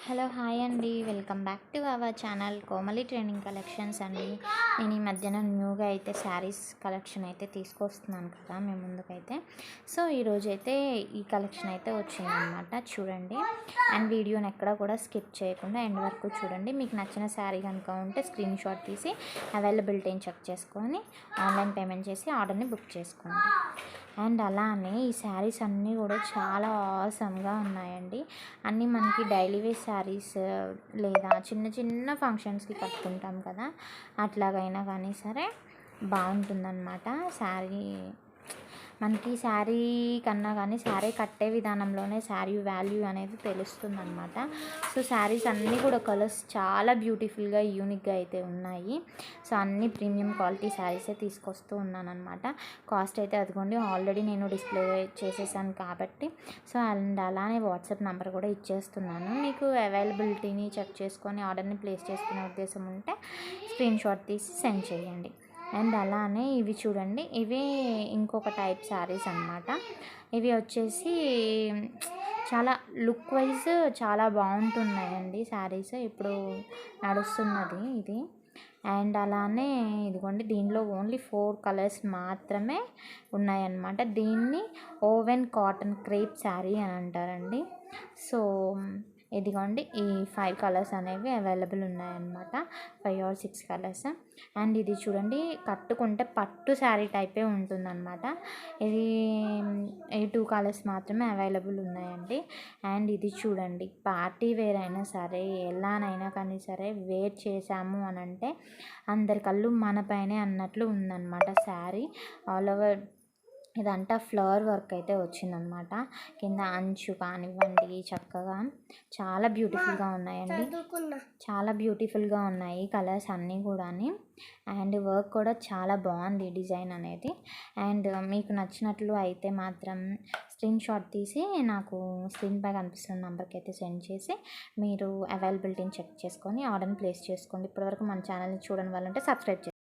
Hello hi అండి, welcome back to our channel Komali training collections అండి. నేను ఈ మధ్యన న్యూగా అయితే శారీస్ కలెక్షన్ అయితే తీసుకొస్తున్నాను కదా మేము ముందుకైతే. సో ఈరోజు అయితే ఈ కలెక్షన్ అయితే వచ్చిందనమాట, చూడండి. అండ్ వీడియోని ఎక్కడ కూడా స్కిప్ చేయకుండా ఎండ్ వరకు చూడండి. మీకు నచ్చిన శారీ కనుక ఉంటే స్క్రీన్ షాట్ తీసి అవైలబిలిటీని చెక్ చేసుకొని ఆన్లైన్ పేమెంట్ చేసి ఆర్డర్ని బుక్ చేసుకోండి. అండ్ అలానే ఈ శారీస్ అన్నీ కూడా చాలా ఆసమ్గా ఉన్నాయండి. అన్నీ మనకి డైలీ వేర్ శారీస్ లేదా చిన్న చిన్న ఫంక్షన్స్కి కట్టుకుంటాం కదా, అట్లాగైనా కానీ సరే బాగుంటుందన్నమాట. శారీ మనకి శారీ కన్నా కానీ శారీ కట్టే విధానంలోనే శారీ వాల్యూ అనేది తెలుస్తుందన్నమాట. సో శారీస్ అన్నీ కూడా కలర్స్ చాలా బ్యూటిఫుల్గా యూనిక్గా అయితే ఉన్నాయి. సో అన్ని ప్రీమియం క్వాలిటీ శారీసే తీసుకొస్తూ ఉన్నాను అనమాట. కాస్ట్ అయితే అదిగోండి ఆల్రెడీ నేను డిస్ప్లే చేసేసాను కాబట్టి. సో అండ్ అలానే వాట్సాప్ నెంబర్ కూడా ఇచ్చేస్తున్నాను. మీకు అవైలబిలిటీని చెక్ చేసుకొని ఆర్డర్ని ప్లేస్ చేసుకునే ఉద్దేశం ఉంటే స్క్రీన్ షాట్ తీసి సెండ్ చేయండి. అండ్ అలానే ఇవి చూడండి, ఇవి ఇంకొక టైప్ శారీస్ అన్నమాట. ఇవి వచ్చేసి చాలా లుక్ వైజ్ చాలా బాగుంటున్నాయండి శారీస్, ఇప్పుడు నడుస్తున్నది ఇది. అండ్ అలానే ఇదిగోండి, దీనిలో ఓన్లీ 4 కలర్స్ మాత్రమే ఉన్నాయన్నమాట. దీన్ని ఓవెన్ కాటన్ క్రేప్ శారీ అని అంటారండి. సో ఇదిగోండి, ఈ 5 కలర్స్ అనేవి అవైలబుల్ ఉన్నాయన్నమాట, 5 or 6 కలర్స్. అండ్ ఇది చూడండి, కట్టుకుంటే పట్టు శారీ టైపే ఉంటుందన్నమాట. ఇది ఈ 2 కలర్స్ మాత్రమే అవైలబుల్ ఉన్నాయండి. అండ్ ఇది చూడండి, పార్టీ వేర్ అయినా సరే ఎలానైనా కానీ సరే వేర్ చేసాము అని అంటే అందరి కళ్ళు మన పైనే అన్నట్లు ఉందన్నమాట శారీ. ఆల్ ఓవర్ ఇదంతా ఫ్లవర్ వర్క్ అయితే వచ్చిందనమాట. కింద అంచు కానివ్వండి చక్కగా చాలా బ్యూటిఫుల్గా ఉన్నాయండి, చాలా బ్యూటిఫుల్గా ఉన్నాయి కలర్స్ అన్నీ కూడా. అండ్ వర్క్ కూడా చాలా బాగుంది డిజైన్ అనేది. అండ్ మీకు నచ్చినట్లు అయితే మాత్రం స్క్రీన్ షాట్ తీసి నాకు స్క్రీన్పై కనిపిస్తున్న నెంబర్కి అయితే సెండ్ చేసి మీరు అవైలబిలిటీని చెక్ చేసుకొని ఆర్డర్ని ప్లేస్ చేసుకోండి. ఇప్పటివరకు మన ఛానల్ని చూడని వాళ్ళంటే సబ్స్క్రైబ్ చేసుకోండి.